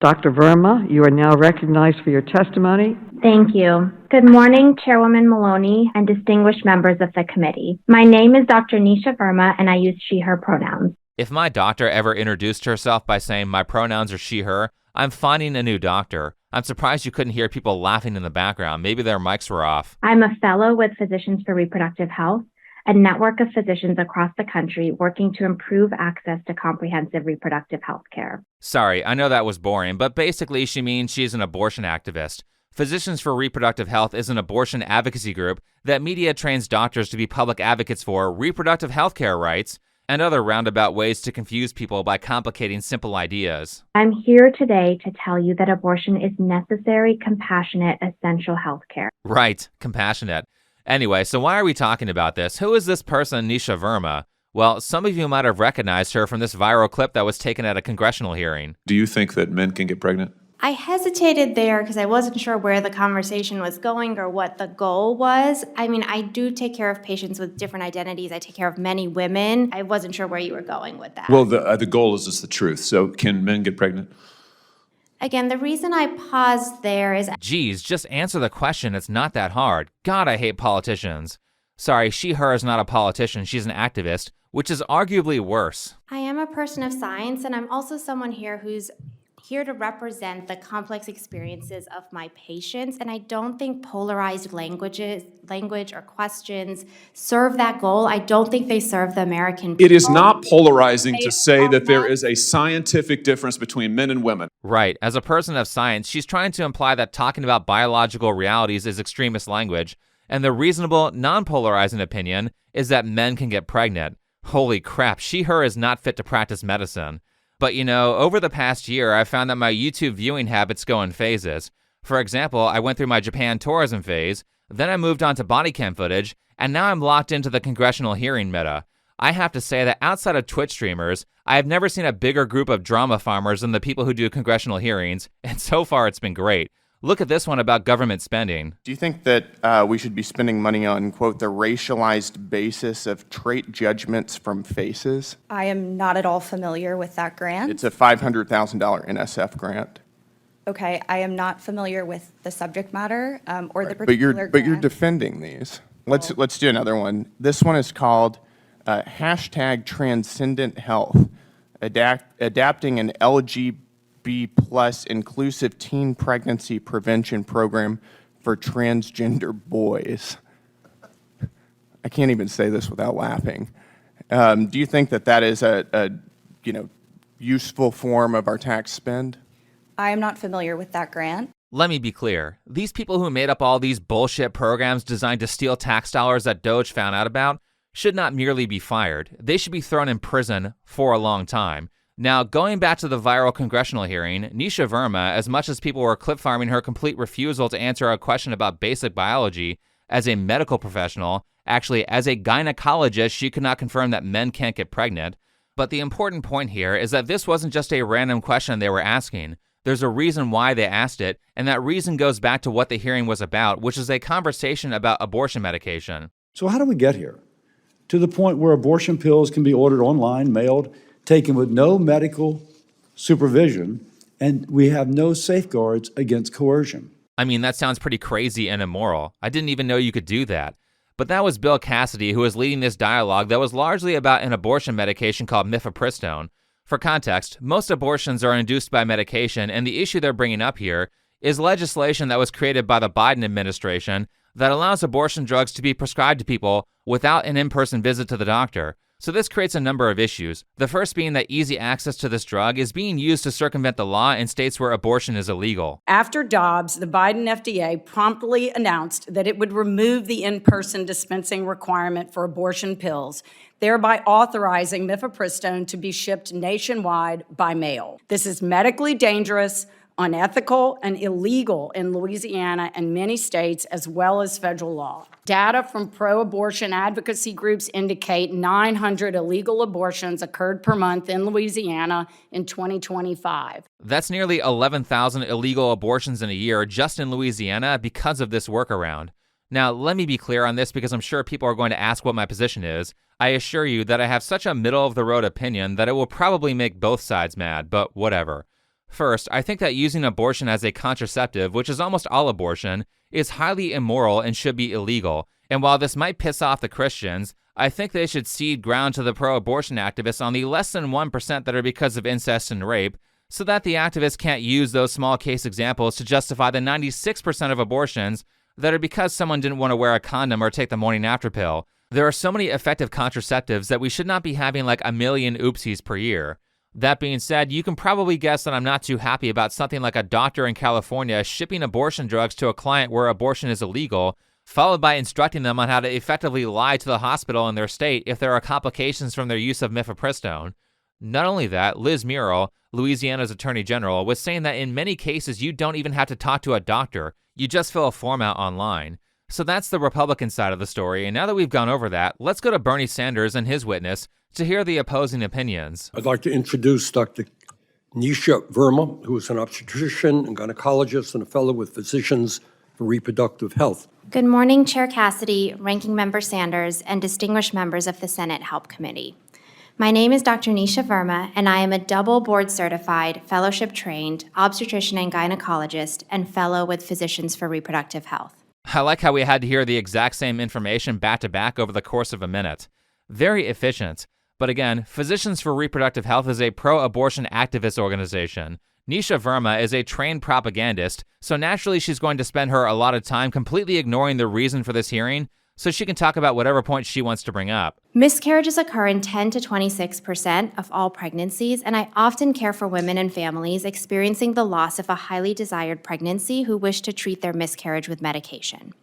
Dr. Verma, you are now recognized for your testimony. Thank you. Good morning, Chairwoman Maloney and distinguished members of the committee. My name is Dr. Nisha Verma, and I use she, her pronouns. If my doctor ever introduced herself by saying my pronouns are she, her, I'm finding a new doctor. I'm surprised you couldn't hear people laughing in the background. Maybe their mics were off. I'm a fellow with Physicians for Reproductive Health, a network of physicians across the country working to improve access to comprehensive reproductive health care. Sorry, I know that was boring, but basically she means she's an abortion activist. Physicians for Reproductive Health is an abortion advocacy group that media trains doctors to be public advocates for reproductive health care rights and other roundabout ways to confuse people by complicating simple ideas. I'm here today to tell you that abortion is necessary, compassionate, essential health care. Right, compassionate. Anyway, so why are we talking about this? Who is this person, Nisha Verma? Well, some of you might have recognized her from this viral clip that was taken at a congressional hearing. Do you think that men can get pregnant? I hesitated there because I wasn't sure where the conversation was going or what the goal was. I mean, I do take care of patients with different identities. I take care of many women. I wasn't sure where you were going with that. Well, the goal is just the truth. So can men get pregnant? Again, the reason I paused there is Geez, just answer the question. It's not that hard. God, I hate politicians. Sorry, she, her is not a politician. She's an activist, which is arguably worse. I am a person of science, and I'm also someone here who's here to represent the complex experiences of my patients, and I don't think polarized language or questions serve that goal. I don't think they serve the American people. It is not polarizing to say that there is a scientific difference between men and women. Right. As a person of science, she's trying to imply that talking about biological realities is extremist language, and the reasonable, non-polarizing opinion is that men can get pregnant. Holy crap, she, her is not fit to practice medicine. But you know, over the past year, I found that my YouTube viewing habits go in phases. For example, I went through my Japan tourism phase, then I moved on to body cam footage, and now I'm locked into the congressional hearing meta. I have to say that outside of Twitch streamers, I have never seen a bigger group of drama farmers than the people who do congressional hearings, and so far it's been great. Look at this one about government spending. Do you think that we should be spending money on, quote, the racialized basis of trait judgments from faces? I am not at all familiar with that grant. It's a $500,000 NSF grant. Okay, I am not familiar with the subject matter or the particular grant. But you're defending these. Let's do another one. This one is called hashtag Transcendent Health, adapting an LGBT+ inclusive teen pregnancy prevention program for transgender boys. I can't even say this without laughing. Do you think that that is a useful form of our tax spend? I am not familiar with that grant. Let me be clear. These people who made up all these bullshit programs designed to steal tax dollars that Doge found out about should not merely be fired. They should be thrown in prison for a long time. Now, going back to the viral congressional hearing, Nisha Verma, as much as people were clip farming her complete refusal to answer a question about basic biology, as a medical professional, actually as a gynecologist, she could not confirm that men can't get pregnant. But the important point here is that this wasn't just a random question they were asking. There's a reason why they asked it, and that reason goes back to what the hearing was about, which is a conversation about abortion medication. So how do we get here? To the point where abortion pills can be ordered online, mailed, taken with no medical supervision, and we have no safeguards against coercion. I mean, that sounds pretty crazy and immoral. I didn't even know you could do that. But that was Bill Cassidy, who was leading this dialogue that was largely about an abortion medication called mifepristone. For context, most abortions are induced by medication, and the issue they're bringing up here is legislation that was created by the Biden administration that allows abortion drugs to be prescribed to people without an in-person visit to the doctor. So this creates a number of issues. The first being that easy access to this drug is being used to circumvent the law in states where abortion is illegal. After Dobbs, the Biden FDA promptly announced that it would remove the in-person dispensing requirement for abortion pills, thereby authorizing mifepristone to be shipped nationwide by mail. This is medically dangerous, unethical, and illegal in Louisiana and many states, as well as federal law. Data from pro-abortion advocacy groups indicate 900 illegal abortions occurred per month in Louisiana in 2025. That's nearly 11,000 illegal abortions in a year just in Louisiana because of this workaround. Now, let me be clear on this because I'm sure people are going to ask what my position is. I assure you that I have such a middle-of-the-road opinion that it will probably make both sides mad, but whatever. First, I think that using abortion as a contraceptive, which is almost all abortion, is highly immoral and should be illegal. And while this might piss off the Christians, I think they should cede ground to the pro-abortion activists on the less than 1% that are because of incest and rape, so that the activists can't use those small case examples to justify the 96% of abortions that are because someone didn't want to wear a condom or take the morning after pill. There are so many effective contraceptives that we should not be having like a million oopsies per year. That being said, you can probably guess that I'm not too happy about something like a doctor in California shipping abortion drugs to a client where abortion is illegal, followed by instructing them on how to effectively lie to the hospital in their state if there are complications from their use of mifepristone. Not only that, Liz Muriel, Louisiana's Attorney General, was saying that in many cases you don't even have to talk to a doctor, you just fill a form out online. So that's the Republican side of the story, and now that we've gone over that, let's go to Bernie Sanders and his witness to hear the opposing opinions. I'd like to introduce Dr. Nisha Verma, who is an obstetrician and gynecologist and a fellow with Physicians for Reproductive Health. Good morning, Chair Cassidy, Ranking Member Sanders, and distinguished members of the Senate Help Committee. My name is Dr. Nisha Verma, and I am a double board-certified, fellowship-trained obstetrician and gynecologist and fellow with Physicians for Reproductive Health. I like how we had to hear the exact same information back-to-back over the course of a minute. Very efficient. But again, Physicians for Reproductive Health is a pro-abortion activist organization. Nisha Verma is a trained propagandist, so naturally she's going to spend her allotted time completely ignoring the reason for this hearing, so she can talk about whatever point she wants to bring up. Miscarriages occur in 10 to 26% of all pregnancies, and I often care for women and families experiencing the loss of a highly desired pregnancy who wish to treat their miscarriage with medication.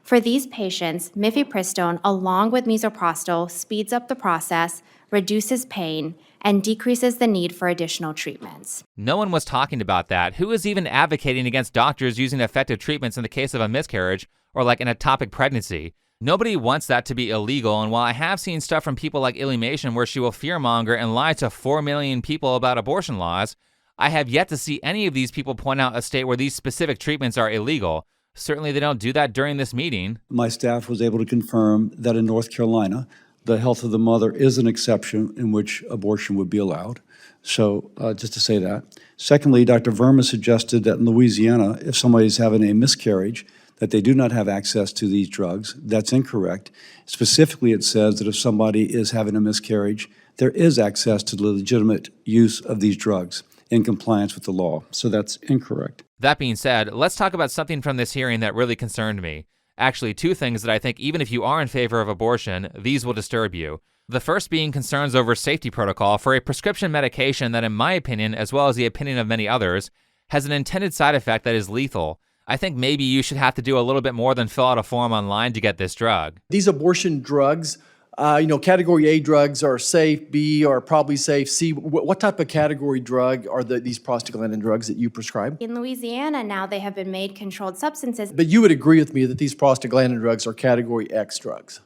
For these patients, mifepristone, along with misoprostol, speeds up the process, reduces pain, and decreases the need for additional treatments. No one was talking about that. Who is even advocating against doctors using effective treatments in the case of a miscarriage or like an ectopic pregnancy? Nobody wants that to be illegal, and while I have seen stuff from people like Illumation where she will fearmonger and lie to 4 million people about abortion laws, I have yet to see any of these people point out a state where these specific treatments are illegal. Certainly they don't do that during this meeting. My staff was able to confirm that in North Carolina, the health of the mother is an exception in which abortion would be allowed. So just to say that. Secondly, Dr. Verma suggested that in Louisiana, if somebody's having a miscarriage, that they do not have access to these drugs. That's incorrect. Specifically, it says that if somebody is having a miscarriage, there is access to the legitimate use of these drugs in compliance with the law. So that's incorrect. That being said, let's talk about something from this hearing that really concerned me. Actually, two things that I think even if you are in favor of abortion, these will disturb you. The first being concerns over safety protocol for a prescription medication that, in my opinion, as well as the opinion of many others, has an intended side effect that is lethal. I think maybe you should have to do a little bit more than fill out a form online to get this drug. These abortion drugs, category A drugs are safe, B are probably safe, C. What type of category drug are these prostaglandin drugs that you prescribe? In Louisiana now, they have been made controlled substances. But you would agree with me that these prostaglandin drugs are category X drugs?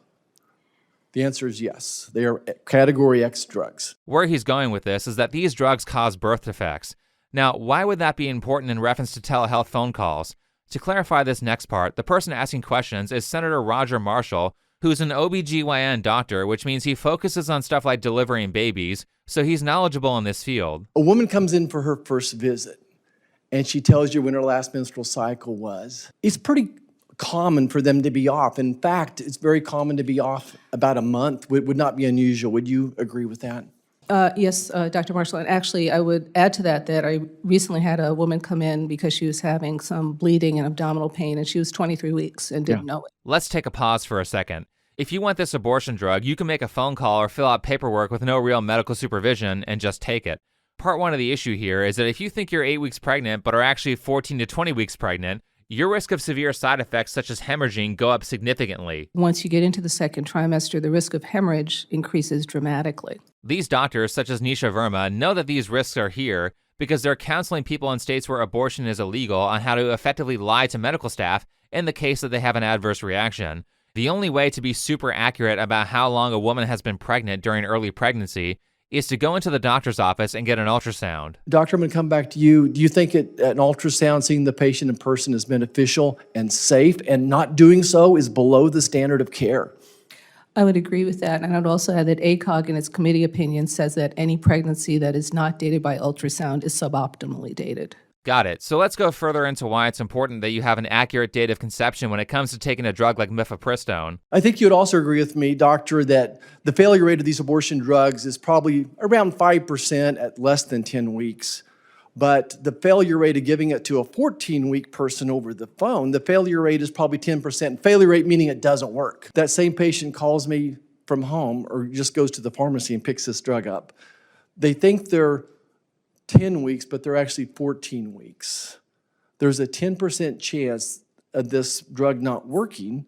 The answer is yes. They are category X drugs. Where he's going with this is that these drugs cause birth defects. Now, why would that be important in reference to telehealth phone calls? To clarify this next part, the person asking questions is Senator Roger Marshall, who's an OBGYN doctor, which means he focuses on stuff like delivering babies, so he's knowledgeable in this field. A woman comes in for her first visit, and she tells you when her last menstrual cycle was. It's pretty common for them to be off. In fact, it's very common to be off about a month. Would not be unusual. Would you agree with that? Yes, Dr. Marshall, and actually I would add to that I recently had a woman come in because she was having some bleeding and abdominal pain, and she was 23 weeks and didn't know it. Let's take a pause for a second. If you want this abortion drug, you can make a phone call or fill out paperwork with no real medical supervision and just take it. Part one of the issue here is that if you think you're 8 weeks pregnant but are actually 14 to 20 weeks pregnant, your risk of severe side effects such as hemorrhaging go up significantly. Once you get into the second trimester, the risk of hemorrhage increases dramatically. These doctors, such as Nisha Verma, know that these risks are here because they're counseling people in states where abortion is illegal on how to effectively lie to medical staff in the case that they have an adverse reaction. The only way to be super accurate about how long a woman has been pregnant during early pregnancy is to go into the doctor's office and get an ultrasound. Doctor, I'm going to come back to you. Do you think an ultrasound, seeing the patient in person, is beneficial and safe, and not doing so is below the standard of care? I would agree with that, and I'd also add that ACOG in its committee opinion says that any pregnancy that is not dated by ultrasound is suboptimally dated. Got it. So let's go further into why it's important that you have an accurate date of conception when it comes to taking a drug like mifepristone. I think you would also agree with me, doctor, that the failure rate of these abortion drugs is probably around 5% at less than 10 weeks. But the failure rate of giving it to a 14-week person over the phone, the failure rate is probably 10%. Failure rate meaning it doesn't work. That same patient calls me from home or just goes to the pharmacy and picks this drug up. They think they're 10 weeks, but they're actually 14 weeks. There's a 10% chance of this drug not working.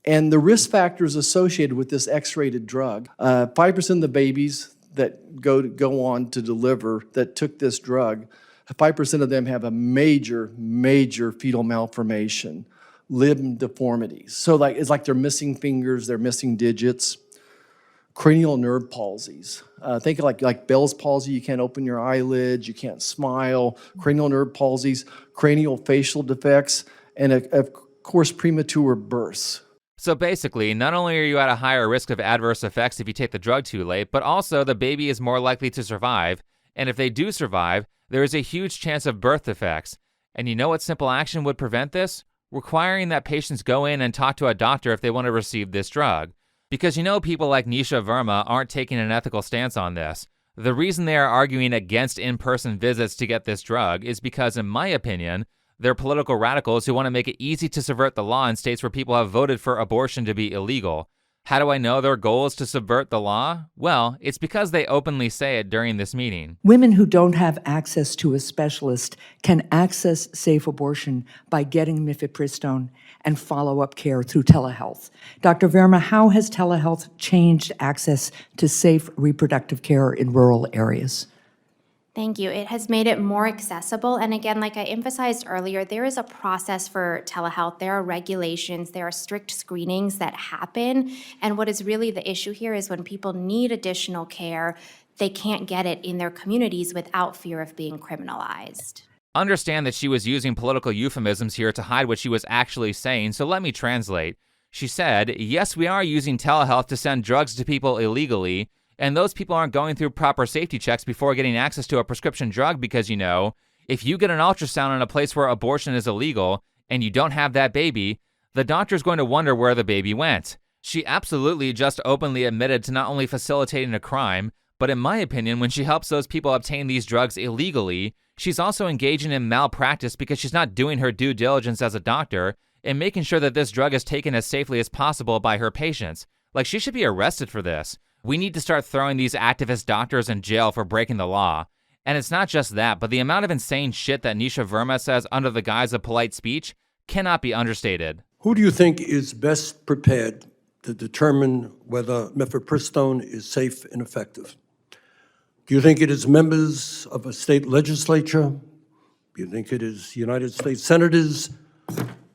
And the risk factors associated with this X-rated drug, 5% of the babies that go on to deliver that took this drug, 5% of them have a major fetal malformation, limb deformities. So it's like they're missing fingers, they're missing digits. Cranial nerve palsies. Think of like Bell's palsy, you can't open your eyelids, you can't smile. Cranial nerve palsies, cranial facial defects, and of course premature births. So basically, not only are you at a higher risk of adverse effects if you take the drug too late, but also the baby is more likely to survive. And if they do survive, there is a huge chance of birth defects. And you know what simple action would prevent this? Requiring that patients go in and talk to a doctor if they want to receive this drug. Because you know people like Nisha Verma aren't taking an ethical stance on this. The reason they are arguing against in-person visits to get this drug is because, in my opinion, they're political radicals who want to make it easy to subvert the law in states where people have voted for abortion to be illegal. How do I know their goal is to subvert the law? Well, it's because they openly say it during this meeting. Women who don't have access to a specialist can access safe abortion by getting mifepristone and follow-up care through telehealth. Dr. Verma, how has telehealth changed access to safe reproductive care in rural areas? Thank you. It has made it more accessible. And again, like I emphasized earlier, there is a process for telehealth. There are regulations, there are strict screenings that happen. And what is really the issue here is when people need additional care, they can't get it in their communities without fear of being criminalized. Understand that she was using political euphemisms here to hide what she was actually saying, so let me translate. She said, yes, we are using telehealth to send drugs to people illegally, and those people aren't going through proper safety checks before getting access to a prescription drug because, you know, if you get an ultrasound in a place where abortion is illegal and you don't have that baby, the doctor's going to wonder where the baby went. She absolutely just openly admitted to not only facilitating a crime, but in my opinion, when she helps those people obtain these drugs illegally, she's also engaging in malpractice because she's not doing her due diligence as a doctor and making sure that this drug is taken as safely as possible by her patients. Like, she should be arrested for this. We need to start throwing these activist doctors in jail for breaking the law. And it's not just that, but the amount of insane shit that Nisha Verma says under the guise of polite speech cannot be understated. Who do you think is best prepared to determine whether mifepristone is safe and effective? Do you think it is members of a state legislature? Do you think it is United States senators?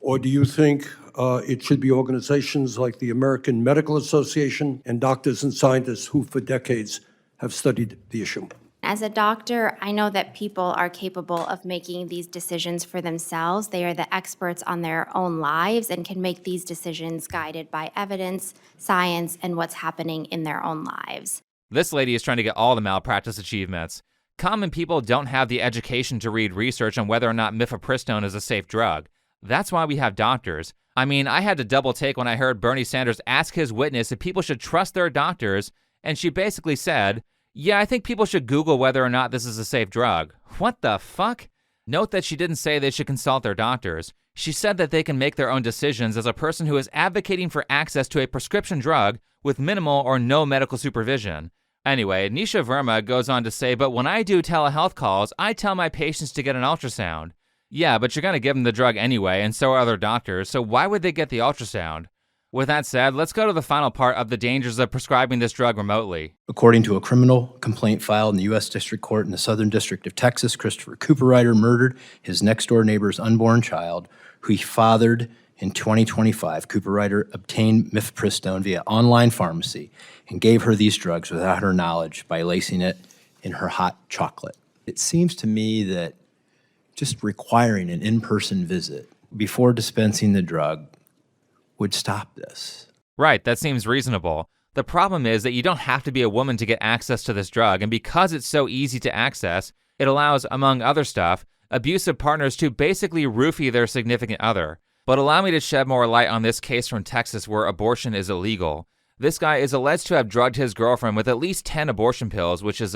Or do you think it should be organizations like the American Medical Association and doctors and scientists who for decades have studied the issue? As a doctor, I know that people are capable of making these decisions for themselves. They are the experts on their own lives and can make these decisions guided by evidence, science, and what's happening in their own lives. This lady is trying to get all the malpractice achievements. Common people don't have the education to read research on whether or not mifepristone is a safe drug. That's why we have doctors. I mean, I had to double take when I heard Bernie Sanders ask his witness if people should trust their doctors, and she basically said, yeah, I think people should Google whether or not this is a safe drug. What the fuck? Note that she didn't say they should consult their doctors. She said that they can make their own decisions as a person who is advocating for access to a prescription drug with minimal or no medical supervision. Anyway, Nisha Verma goes on to say, but when I do telehealth calls, I tell my patients to get an ultrasound. Yeah, but you're going to give them the drug anyway, and so are other doctors, so why would they get the ultrasound? With that said, let's go to the final part of the dangers of prescribing this drug remotely. According to a criminal complaint filed in the U.S. District Court in the Southern District of Texas, Christopher Cooperrider murdered his next-door neighbor's unborn child, who he fathered in 2025. Cooperrider obtained mifepristone via online pharmacy and gave her these drugs without her knowledge by lacing it in her hot chocolate. It seems to me that just requiring an in-person visit before dispensing the drug would stop this. Right, that seems reasonable. The problem is that you don't have to be a woman to get access to this drug, and because it's so easy to access, it allows, among other stuff, abusive partners to basically roofie their significant other. But allow me to shed more light on this case from Texas where abortion is illegal. This guy is alleged to have drugged his girlfriend with at least 10 abortion pills, which is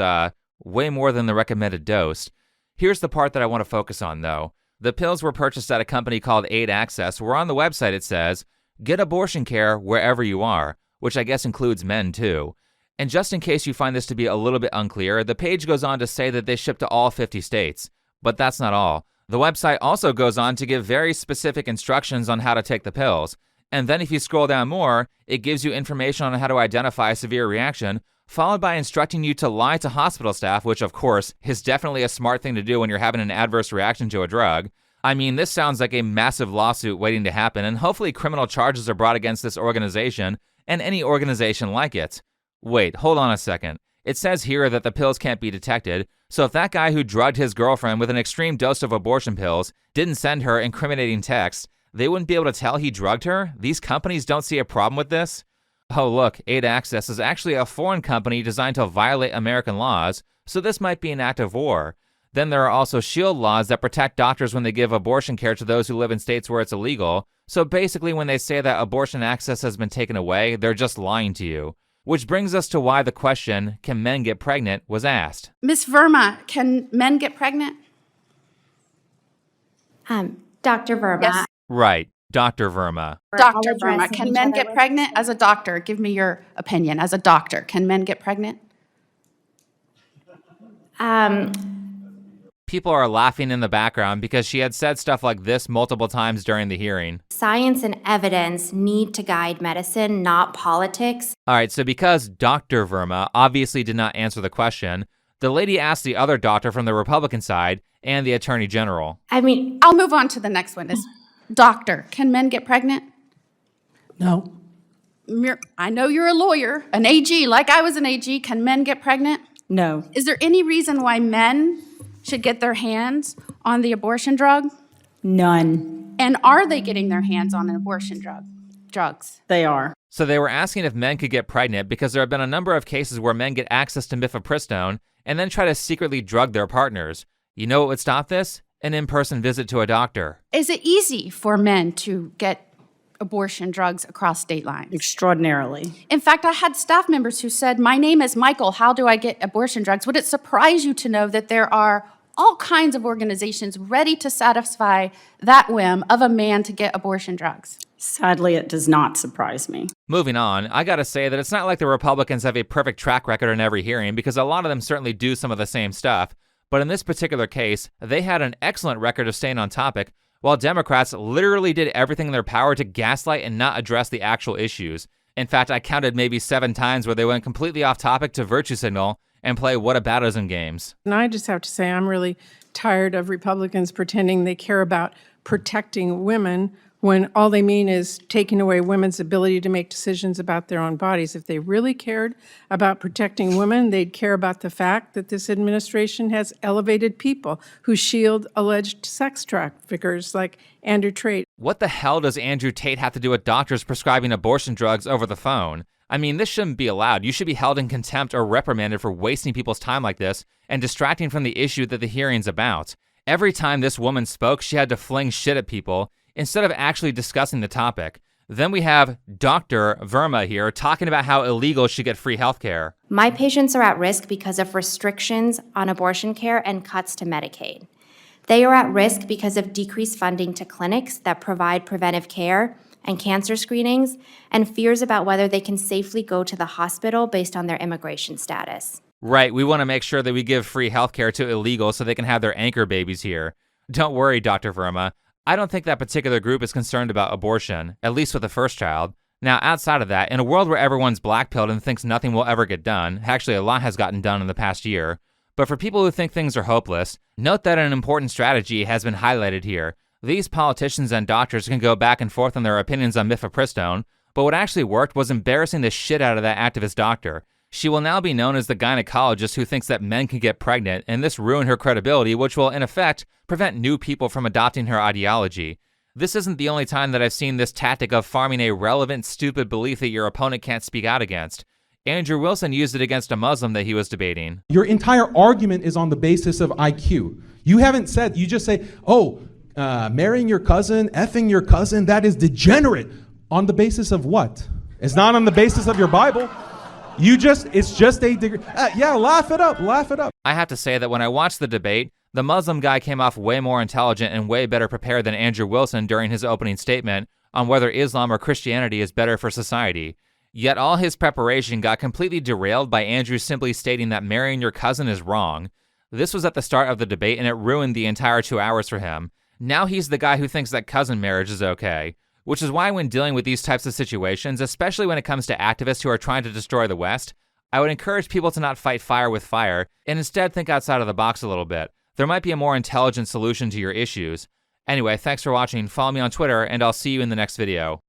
way more than the recommended dose. Here's the part that I want to focus on, though. The pills were purchased at a company called Aid Access, where on the website it says, get abortion care wherever you are, which I guess includes men too. And just in case you find this to be a little bit unclear, the page goes on to say that they ship to all 50 states. But that's not all. The website also goes on to give very specific instructions on how to take the pills. And then if you scroll down more, it gives you information on how to identify a severe reaction, followed by instructing you to lie to hospital staff, which of course is definitely a smart thing to do when you're having an adverse reaction to a drug. I mean, this sounds like a massive lawsuit waiting to happen, and hopefully criminal charges are brought against this organization and any organization like it. Wait, hold on a second. It says here that the pills can't be detected, so if that guy who drugged his girlfriend with an extreme dose of abortion pills didn't send her incriminating texts, they wouldn't be able to tell he drugged her? These companies don't see a problem with this? Oh look, Aid Access is actually a foreign company designed to violate American laws, so this might be an act of war. Then there are also shield laws that protect doctors when they give abortion care to those who live in states where it's illegal. So basically when they say that abortion access has been taken away, they're just lying to you. Which brings us to why the question, can men get pregnant, was asked. Ms. Verma, can men get pregnant? Dr. Verma. Yes. Right, Dr. Verma. Dr. Verma, can men get pregnant? As a doctor, give me your opinion. As a doctor, can men get pregnant? People are laughing in the background because she had said stuff like this multiple times during the hearing. Science and evidence need to guide medicine, not politics. All right, so because Dr. Verma obviously did not answer the question, the lady asked the other doctor from the Republican side and the Attorney General. I'll move on to the next one. Doctor, can men get pregnant? No. I know you're a lawyer, an AG, like I was an AG. Can men get pregnant? No. Is there any reason why men should get their hands on the abortion drug? None. And are they getting their hands on an abortion drugs? They are. So they were asking if men could get pregnant because there have been a number of cases where men get access to mifepristone and then try to secretly drug their partners. You know what would stop this? An in-person visit to a doctor. Is it easy for men to get abortion drugs across state lines? Extraordinarily. In fact, I had staff members who said, my name is Michael, how do I get abortion drugs? Would it surprise you to know that there are all kinds of organizations ready to satisfy that whim of a man to get abortion drugs? Sadly, it does not surprise me. Moving on, I gotta say that it's not like the Republicans have a perfect track record in every hearing because a lot of them certainly do some of the same stuff. But in this particular case, they had an excellent record of staying on topic, while Democrats literally did everything in their power to gaslight and not address the actual issues. In fact, I counted maybe 7 times where they went completely off topic to virtue signal and play whataboutism games. And I just have to say, I'm really tired of Republicans pretending they care about protecting women when all they mean is taking away women's ability to make decisions about their own bodies. If they really cared about protecting women, they'd care about the fact that this administration has elevated people who shield alleged sex traffickers like Andrew Tate. What the hell does Andrew Tate have to do with doctors prescribing abortion drugs over the phone? I mean, this shouldn't be allowed. You should be held in contempt or reprimanded for wasting people's time like this and distracting from the issue that the hearing's about. Every time this woman spoke, she had to fling shit at people instead of actually discussing the topic. Then we have Dr. Verma here talking about how illegal she get free health care. My patients are at risk because of restrictions on abortion care and cuts to Medicaid. They are at risk because of decreased funding to clinics that provide preventive care and cancer screenings, and fears about whether they can safely go to the hospital based on their immigration status. Right, we want to make sure that we give free health care to illegals so they can have their anchor babies here. Don't worry, Dr. Verma. I don't think that particular group is concerned about abortion, at least with the first child. Now, outside of that, in a world where everyone's blackpilled and thinks nothing will ever get done, actually a lot has gotten done in the past year, but for people who think things are hopeless, note that an important strategy has been highlighted here. These politicians and doctors can go back and forth on their opinions on mifepristone, but what actually worked was embarrassing the shit out of that activist doctor. She will now be known as the gynecologist who thinks that men can get pregnant, and this ruined her credibility, which will, in effect, prevent new people from adopting her ideology. This isn't the only time that I've seen this tactic of farming a relevant, stupid belief that your opponent can't speak out against. Andrew Wilson used it against a Muslim that he was debating. Your entire argument is on the basis of IQ. You haven't said, you just say, oh, marrying your cousin, effing your cousin, that is degenerate. On the basis of what? It's not on the basis of your Bible. It's just a degree. Yeah, laugh it up, laugh it up. I have to say that when I watched the debate, the Muslim guy came off way more intelligent and way better prepared than Andrew Wilson during his opening statement on whether Islam or Christianity is better for society. Yet all his preparation got completely derailed by Andrew simply stating that marrying your cousin is wrong. This was at the start of the debate and it ruined the entire 2 hours for him. Now he's the guy who thinks that cousin marriage is okay. Which is why when dealing with these types of situations, especially when it comes to activists who are trying to destroy the West, I would encourage people to not fight fire with fire and instead think outside of the box a little bit. There might be a more intelligent solution to your issues. Anyway, thanks for watching, follow me on Twitter, and I'll see you in the next video.